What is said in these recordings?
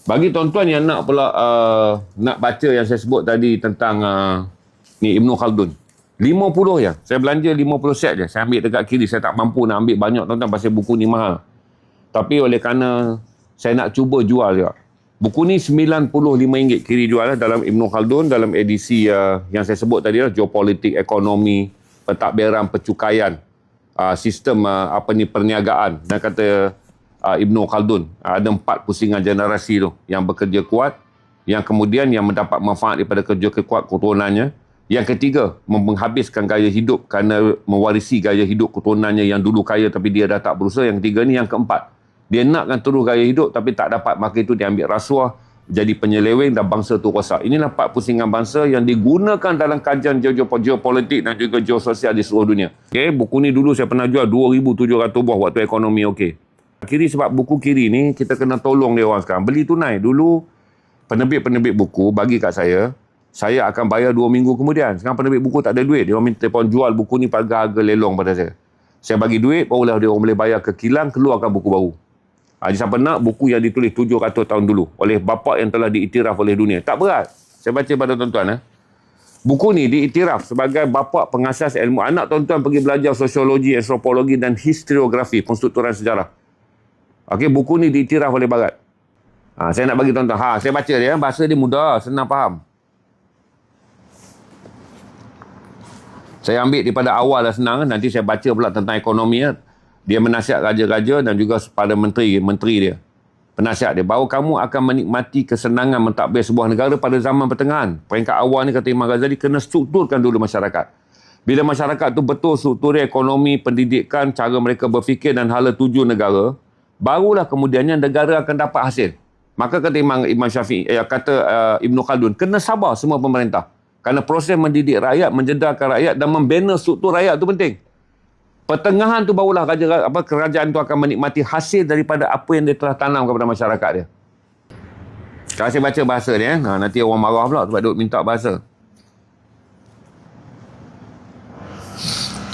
Bagi tuan-tuan yang nak pula nak baca yang saya sebut tadi tentang ni Ibn Khaldun. 50 je. Saya belanja 50 set je. Saya ambil dekat kiri. Saya tak mampu nak ambil banyak tuan-tuan pasal buku ni mahal. Tapi oleh kerana saya nak cuba jual juga. Buku ni RM95 kiri jual dalam Ibn Khaldun dalam edisi yang saya sebut tadi lah, geopolitik, ekonomi, pentadbiran, pencukaian, sistem perniagaan. Dan kata Ibn Khaldun, ada 4 pusingan generasi tu yang bekerja kuat, yang kemudian yang mendapat manfaat daripada kerja kuat keturunannya. Yang ketiga, menghabiskan gaya hidup kerana mewarisi gaya hidup keturunannya yang dulu kaya tapi dia dah tak berusaha. Yang ketiga ni, yang keempat, dia nakkan terus gaya hidup tapi tak dapat, maka itu dia ambil rasuah, jadi penyeleweng dan bangsa tu rosak. Inilah 4 pusingan bangsa yang digunakan dalam kajian geopolitik dan juga geososial di seluruh dunia. Okay, buku ni dulu saya pernah jual 2,700 buah waktu ekonomi okey. Kiri, sebab buku kiri ni kita kena tolong dia orang sekarang. Beli tunai. Dulu penerbit-penerbit buku bagi kat saya akan bayar 2 minggu kemudian. Sekarang penerbit buku tak ada duit. Dia orang minta telefon jual buku ni pada harga lelong pada saya. Saya bagi duit, barulah dia orang boleh bayar ke kilang, keluarkan buku baru. Siapa nak buku yang ditulis 700 tahun dulu oleh bapa yang telah diiktiraf oleh dunia. Tak berat. Saya baca pada tuan-tuan. Buku ni diiktiraf sebagai bapa pengasas ilmu. Anak tuan-tuan pergi belajar sosiologi, antropologi dan historiografi, penstrukturan sejarah. Okey, buku ni diiktiraf oleh Barat. Saya nak bagi tuan-tuan. Saya baca dia. Bahasa dia mudah, senang faham. Saya ambil daripada awal dah senang. Nanti saya baca pula tentang ekonomi. Dia menasihat raja-raja dan juga pada menteri dia. Penasihat dia. Bahawa kamu akan menikmati kesenangan mentadbir sebuah negara pada zaman pertengahan. Peringkat awal ni, kata Imam Ghazali, kena strukturkan dulu masyarakat. Bila masyarakat tu betul struktur ekonomi, pendidikan, cara mereka berfikir dan hala tuju negara, barulah kemudiannya negara akan dapat hasil. Maka kata Imam Syafi'i, Ibn Khaldun, kena sabar semua pemerintah. Kerana proses mendidik rakyat, menjedarkan rakyat dan membina struktur rakyat tu penting. Pertengahan tu barulah kerajaan tu akan menikmati hasil daripada apa yang dia telah tanam kepada masyarakat dia. Kalau saya baca bahasa dia, nanti orang marah pula sebab dia minta bahasa.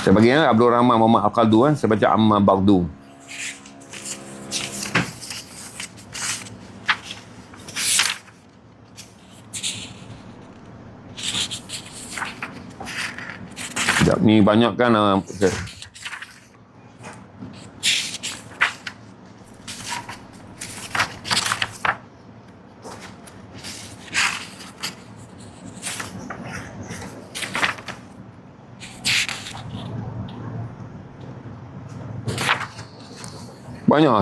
Saya bagi Abdul Rahman Muhammad Al-Qaldu, saya baca Amma Ba'du. Sekejap ni banyak kan banyak.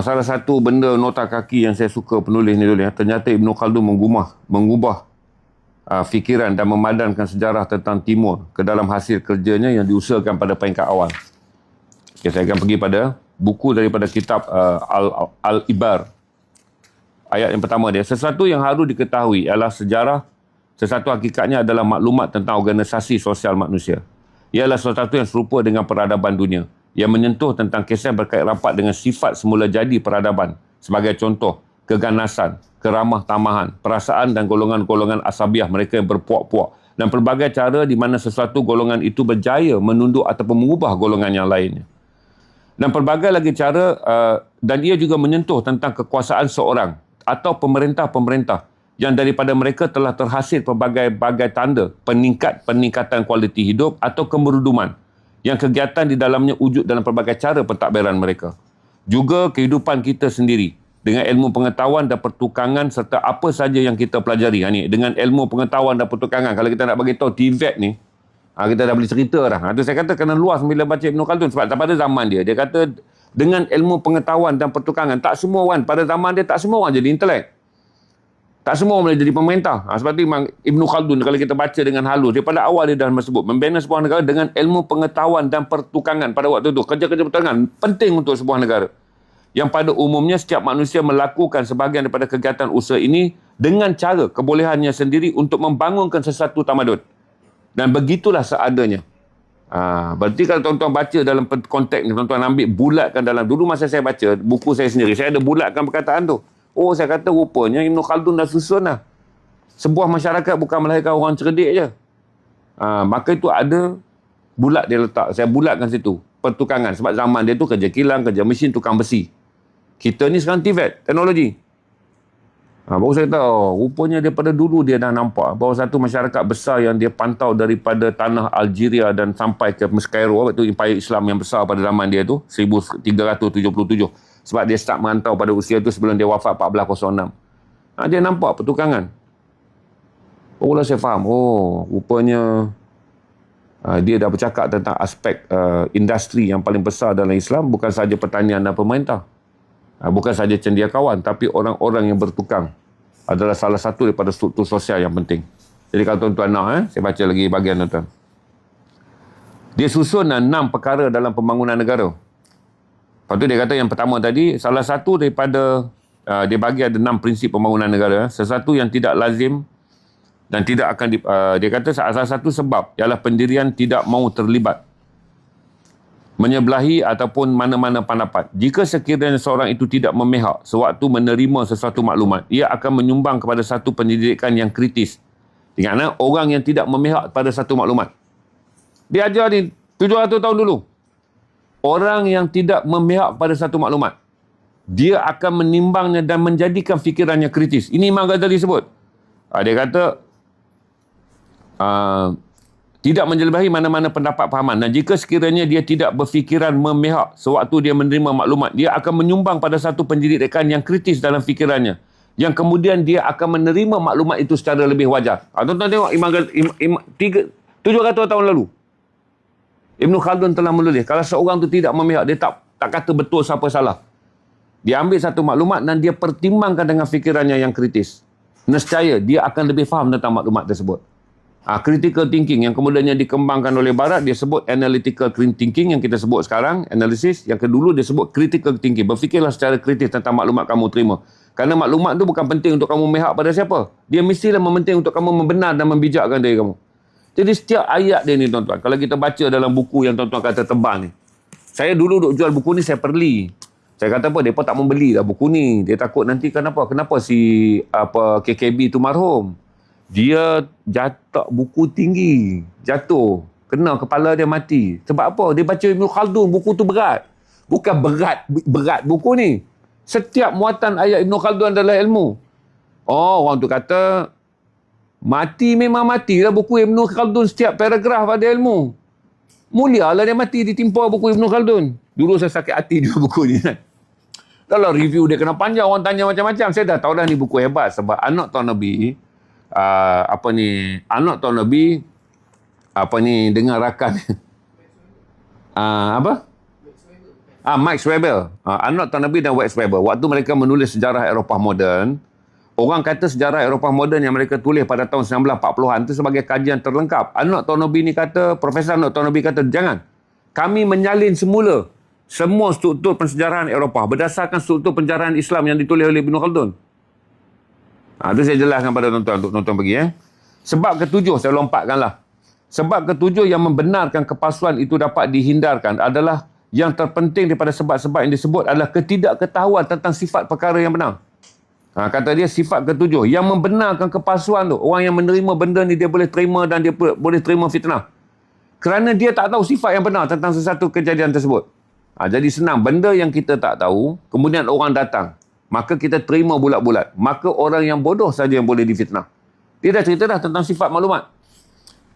Salah satu benda nota kaki yang saya suka penulis ni dulu, ternyata Ibn Khaldun mengubah fikiran dan memadankan sejarah tentang Timur ke dalam hasil kerjanya yang diusahakan pada peringkat awal. Okay, saya akan pergi pada buku daripada kitab Al-Ibar. Ayat yang pertama dia, sesuatu yang harus diketahui ialah sejarah. Sesuatu hakikatnya adalah maklumat tentang organisasi sosial manusia. Ialah sesuatu yang serupa dengan peradaban dunia, yang menyentuh tentang kisah berkait rapat dengan sifat semula jadi peradaban. Sebagai contoh, keganasan, keramah tamahan, perasaan dan golongan-golongan asabiah mereka yang berpuak-puak, dan pelbagai cara di mana sesuatu golongan itu berjaya menunduk ataupun mengubah golongan yang lainnya. Dan pelbagai lagi cara, dan ia juga menyentuh tentang kekuasaan seorang atau pemerintah-pemerintah yang daripada mereka telah terhasil pelbagai tanda peningkatan kualiti hidup atau kemeruduman, yang kegiatan di dalamnya wujud dalam pelbagai cara pentadbiran mereka. Juga kehidupan kita sendiri dengan ilmu pengetahuan dan pertukangan serta apa saja yang kita pelajari. Ni dengan ilmu pengetahuan dan pertukangan. Kalau kita nak bagi tahu TVET ni, kita dah boleh cerita dah. Itu saya kata kena luas bila baca Ibn Khaldun sebab pada zaman dia kata dengan ilmu pengetahuan dan pertukangan, tak semua orang pada zaman dia, tak semua orang jadi intelek. Tak semua boleh jadi pemerintah. Sebab itu Ibn Khaldun kalau kita baca dengan halus, daripada awal dia dah sebut membina sebuah negara dengan ilmu pengetahuan dan pertukangan pada waktu itu. Kerja-kerja pertukangan penting untuk sebuah negara. Yang pada umumnya setiap manusia melakukan sebahagian daripada kegiatan usaha ini dengan cara kebolehannya sendiri untuk membangunkan sesuatu tamadun. Dan begitulah seadanya. Berarti kalau tuan-tuan baca dalam konteks ni, tuan-tuan ambil bulatkan dalam, dulu masa saya baca buku saya sendiri, saya ada bulatkan perkataan tu. Saya kata rupanya Ibn Khaldun dah susun lah. Sebuah masyarakat bukan melahirkan orang cerdik je. Maka itu ada bulat dia letak. Saya bulatkan situ. Pertukangan. Sebab zaman dia tu kerja kilang, kerja mesin, tukang besi. Kita ni sekarang TVET, teknologi. Baru saya tahu, rupanya daripada dulu dia dah nampak bahawa satu masyarakat besar yang dia pantau daripada tanah Algeria dan sampai ke Cairo, iaitu Empire Islam yang besar pada zaman dia tu, 1377. Sebab dia start merantau pada usia tu sebelum dia wafat 1406. Dia nampak pertukangan. Barulah saya faham, rupanya dia dah bercakap tentang aspek industri yang paling besar dalam Islam, bukan sahaja pertanian dan pemerintah. Bukan sahaja cendekiawan, tapi orang-orang yang bertukang adalah salah satu daripada struktur sosial yang penting. Jadi kalau tuan-tuan nak, saya baca lagi bahagian tuan-tuan. Dia susun 6 perkara dalam pembangunan negara. Lepas tu dia kata yang pertama tadi, salah satu daripada, dia bagi ada 6 prinsip pembangunan negara. Sesuatu yang tidak lazim dan tidak akan, dia kata salah satu sebab ialah pendirian tidak mahu terlibat, menyebelahi ataupun mana-mana pendapat. Jika sekiranya seorang itu tidak memihak sewaktu menerima sesuatu maklumat, ia akan menyumbang kepada satu pendidikan yang kritis. Ingatlah, orang yang tidak memihak pada satu maklumat. Dia ajar ni 700 tahun dulu. Orang yang tidak memihak pada satu maklumat, dia akan menimbangnya dan menjadikan fikirannya kritis. Ini Imam Ghazali sebut. Dia kata, tidak menjelajahi mana-mana pendapat pahaman. Dan jika sekiranya dia tidak berfikiran memihak sewaktu dia menerima maklumat, dia akan menyumbang pada satu pendidikan yang kritis dalam fikirannya, yang kemudian dia akan menerima maklumat itu secara lebih wajar. Tuan-tuan tengok, 700 tahun lalu, Ibn Khaldun telah menulis, kalau seorang tu tidak memihak, dia tak kata betul siapa salah. Dia ambil satu maklumat dan dia pertimbangkan dengan fikirannya yang kritis. Nescaya, dia akan lebih faham tentang maklumat tersebut. Critical thinking yang kemudiannya dikembangkan oleh Barat, dia sebut analytical thinking yang kita sebut sekarang, analisis. Yang kedua dia sebut critical thinking. Berfikirlah secara kritis tentang maklumat kamu terima. Kerana maklumat tu bukan penting untuk kamu memihak pada siapa. Dia mestilah mementing untuk kamu membenar dan membijakkan diri kamu. Jadi setiap ayat dia ni tuan-tuan, kalau kita baca dalam buku yang tuan-tuan kata tebal ni. Saya dulu duk jual buku ni, saya perli. Saya kata apa, mereka tak membeli dah buku ni. Dia takut nanti kenapa si KKB tu marhum. Dia jatuh buku tinggi, jatuh, kena kepala dia mati. Sebab apa? Dia baca Ibn Khaldun, buku tu berat. Bukan berat buku ni. Setiap muatan ayat Ibn Khaldun adalah ilmu. Orang tu kata, mati memang matilah buku Ibn Khaldun, setiap paragraf ada ilmu. Mulialah dia mati ditimpa buku Ibn Khaldun. Dulu saya sakit hati juga buku ni kan. Kalau review dia kena panjang, orang tanya macam-macam. Saya dah tahu dah ni buku hebat sebab anak Tuan Nabi, anak Tuan Nabi dengan rakan Max Weber, anak Tuan Nabi dan Max Weber. Waktu mereka menulis sejarah Eropah moden, orang kata sejarah Eropah moden yang mereka tulis pada tahun 1940-an itu sebagai kajian terlengkap. Anak Tuan Nabi ni kata, Profesor anak Tuan Nabi kata, jangan, kami menyalin semula semua struktur pensejarahan Eropah berdasarkan struktur pensejarahan Islam yang ditulis oleh Ibn Khaldun. Itu saya jelaskan pada tuan-tuan untuk tuan-tuan pergi. Sebab ketujuh, saya lompatkanlah. Sebab ketujuh yang membenarkan kepalsuan itu dapat dihindarkan adalah yang terpenting daripada sebab-sebab yang disebut adalah ketidakketahuan tentang sifat perkara yang benar. Kata dia sifat ketujuh yang membenarkan kepalsuan tu. Orang yang menerima benda ni dia boleh terima dan dia boleh terima fitnah. Kerana dia tak tahu sifat yang benar tentang sesuatu kejadian tersebut. Jadi senang, benda yang kita tak tahu, kemudian orang datang, maka kita terima bulat-bulat. Maka orang yang bodoh saja yang boleh difitnah. Dia dah cerita dah tentang sifat maklumat.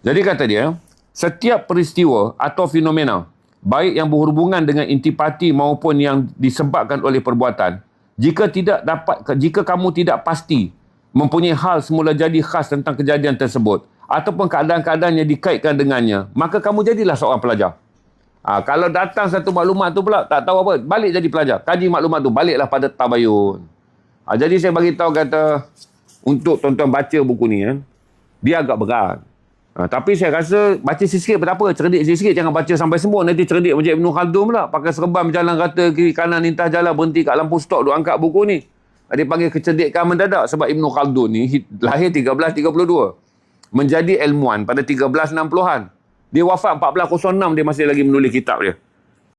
Jadi kata dia, setiap peristiwa atau fenomena, baik yang berhubungan dengan intipati maupun yang disebabkan oleh perbuatan, jika kamu tidak pasti mempunyai hal semula jadi khas tentang kejadian tersebut, ataupun keadaan-keadaan yang dikaitkan dengannya, maka kamu jadilah seorang pelajar. Kalau datang satu maklumat tu pula, tak tahu apa, balik jadi pelajar. Kaji maklumat tu, baliklah pada tabayun. Jadi saya bagi tahu kata, untuk tuan-tuan baca buku ni, dia agak berat. Tapi saya rasa, baca sikit pun tak apa. Cerdik sikit, jangan baca sampai semua. Nanti cerdik macam Ibn Khaldun pula. Pakai serban jalan rata, kiri kanan, lintas jalan, berhenti kat lampu stop, duk angkat buku ni. Dia panggil kecerdikan mendadak. Sebab Ibn Khaldun ni, lahir 1332. Menjadi ilmuwan pada 1360-an. Dia wafat 1406, dia masih lagi menulis kitab dia.